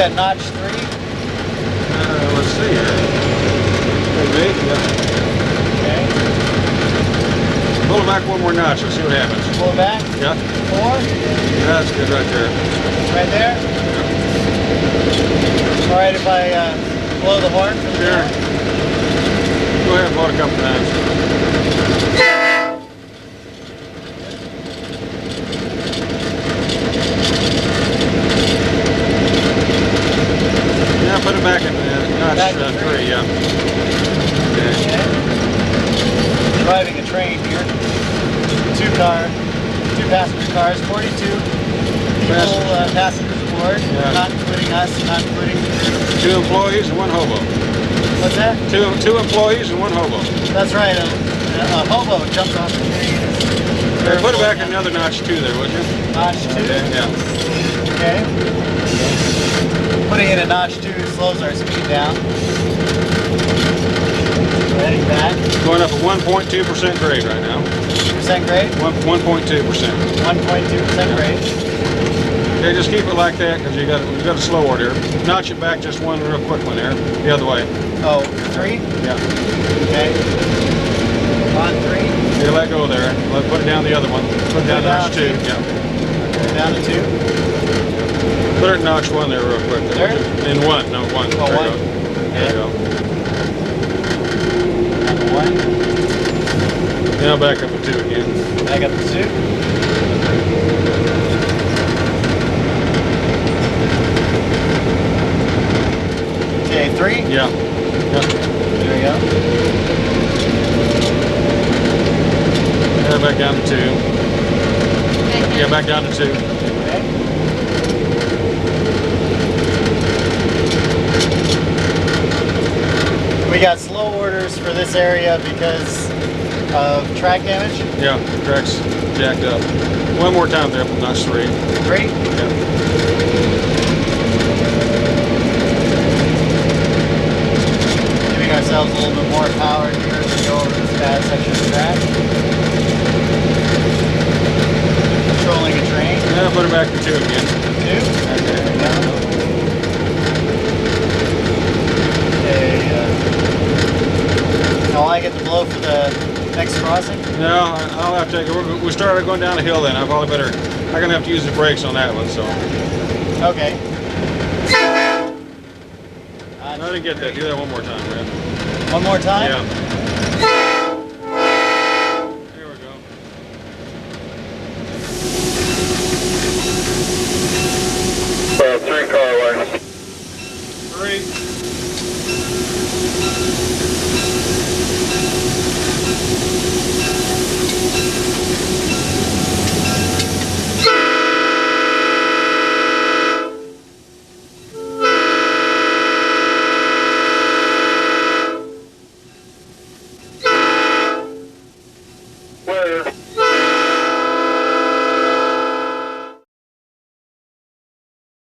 at notch 3? Let's see here. Maybe, yeah. Okay. Pull it back one more notch, let's see what happens. Pull it back? Yeah. 4? That's good right there. Right there? Alright if I blow the horn? Sure. Go ahead and blow it a couple times. Yeah, put it back in notch 3, yeah. Okay. Driving a train here. Two passenger cars, 42 passengers aboard, yeah. Not including us, not including... 2 employees and 1 hobo. What's that? Two employees and 1 hobo. That's right, a hobo jumped off the train. Hey, put it back another notch 2 there, would you? Notch 2? Okay, yeah. Okay. Putting in a notch 2 slows our speed down. Heading back. Going up at 1.2% grade right now. Percent grade? 1.2%. 1.2% grade. Okay, just keep it like that because you got a slow order. Notch it back just one real quick one there, the other way. Oh, 3? Yeah. Okay. On 3. Okay, let go there. Put it down the other one. Put it down to notch 2. Yeah. Okay, down to 2. Put it in notch 1 there real quick. There? In 1, no 1. Oh, there 1. You go. There you go. Down to 1. Now back up to 2 again. Back up to 2. Okay, 3? Yeah. There we go. Yeah, back down to 2. Yeah, back down to 2. Okay. We got slow orders for this area because of track damage. Yeah, track's jacked up. One more time there, notch 3. 3? Yeah. Giving ourselves a little bit more power here as we go over this bad section of track. Controlling a train. Yeah, put it back to 2 again. 2? There we go. Okay, now I get to blow for the next crossing? No, I'll have to take it. We started going down a hill then. I'm going to have to use the brakes on that one, so. Okay. I didn't get that. Do that one more time, man. One more time? Yeah.